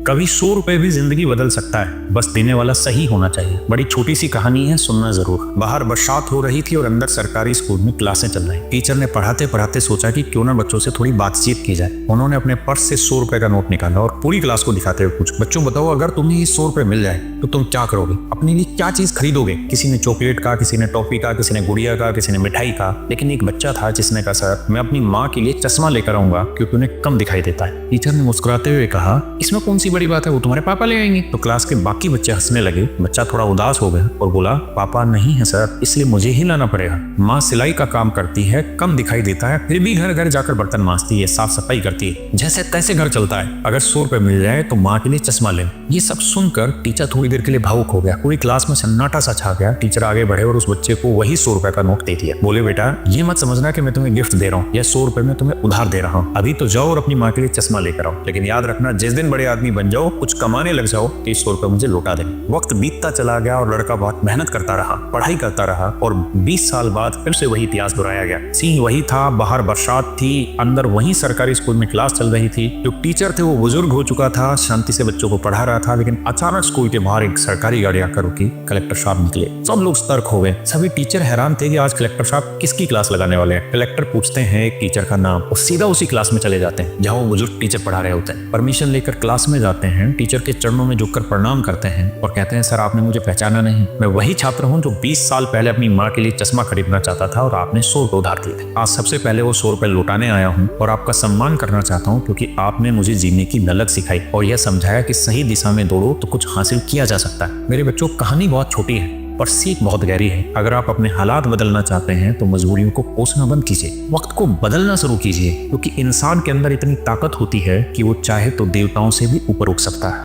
कभी 100 रुपए भी जिंदगी बदल सकता है, बस देने वाला सही होना चाहिए। बड़ी छोटी सी कहानी है, सुनना जरूर। बाहर बरसात हो रही थी और अंदर सरकारी स्कूल में क्लासें चल रही। टीचर ने पढ़ाते पढ़ाते सोचा कि क्यों ना बच्चों से थोड़ी बातचीत की जाए। उन्होंने अपने पर्स से 100 रुपए का नोट निकाला और पूरी क्लास को दिखाते हुए पूछा, बच्चों बताओ, अगर तुम्हें ये 100 रुपए मिल जाए तो तुम क्या करोगे? अपने लिए क्या चीज खरीदोगे? किसी ने चॉकलेट का, किसी ने टॉफी का, किसी ने गुड़िया का, किसी ने मिठाई का। लेकिन एक बच्चा था जिसने कहा, सर मैं अपनी माँ के लिए चश्मा लेकर आऊंगा क्योंकि उन्हें कम दिखाई देता है। टीचर ने मुस्कुराते हुए कहा, इसमें कौन सी बड़ी बात है, वो तुम्हारे पापा ले आएंगे। तो क्लास के बाकी बच्चे हंसने लगे। बच्चा थोड़ा उदास हो गया और बोला, पापा नहीं है सर, इसलिए मुझे ही लाना पड़ेगा। माँ सिलाई का काम करती है, कम दिखाई देता है, फिर भी घर घर जाकर बर्तन मांजती है, साफ सफाई करती है, जैसे तैसे घर चलता है। अगर 100 रुपए मिल जाए तो माँ के लिए चश्मा ले। ये सब सुनकर टीचर थोड़ी देर के लिए भावुक हो गया। पूरी क्लास में सन्नाटा सा छा गया। टीचर आगे बढ़े और उस बच्चे को वही 100 रुपए का नोट दे दिया। बोले, बेटा ये मत समझना कि मैं तुम्हें गिफ्ट दे रहा हूँ, यह 100 रुपए में तुम्हें उधार दे रहा हूँ। अभी तो जाओ और अपनी माँ के लिए चश्मा लेकर आओ, लेकिन याद रखना जिस दिन बड़े आदमी बन जाओ, कुछ कमाने लग जाओ, तो 100 रुपए मुझे लौटा देना। वक्त बीतता चला गया और लड़का बहुत मेहनत करता रहा, पढ़ाई करता रहा और 20 साल बाद फिर से वही इतिहास दोहराया गया। सीन वही था, बाहर बरसात थी, अंदर वही सरकारी स्कूल में क्लास चल रही थी। जो टीचर थे वो बुजुर्ग हो चुका था, शांति से बच्चों को पढ़ा रहा था, लेकिन अचानक स्कूल के बाहर एक सरकारी गाड़ी आकर रुकी। कलेक्टर साहब निकले। सब लोग सतर्क हो गए। सभी टीचर हैरान थे कि आज कलेक्टर साहब किसकी क्लास लगाने वाले हैं। कलेक्टर पूछते हैं एक टीचर का नाम और सीधा उसी क्लास में चले जाते हैं जहां वो बुजुर्ग टीचर पढ़ा रहे होते हैं। परमिशन लेकर क्लास में जाते हैं, टीचर के चरणों में झुककर प्रणाम करते हैं और कहते हैं, सर आपने मुझे पहचाना नहीं, मैं वही छात्र हूँ जो 20 साल पहले अपनी माँ के लिए चश्मा खरीदना चाहता था और आपने 100 रुपए उधार दिए थे। आज सबसे पहले वो 100 रुपए लौटाने आया हूँ और आपका सम्मान करना चाहता हूँ क्योंकि आपने मुझे जीने की ललक सिखाई और यह समझाया कि सही दिशा में दौड़ो तो कुछ हासिल किया जा सकता है। मेरे बच्चों, कहानी बहुत छोटी है पर सीख बहुत गहरी है। अगर आप अपने हालात बदलना चाहते हैं तो मजबूरियों को कोसना बंद कीजिए, वक्त को बदलना शुरू कीजिए, क्योंकि इंसान के अंदर इतनी ताकत होती है कि वो चाहे तो देवताओं से भी ऊपर उठ सकता है।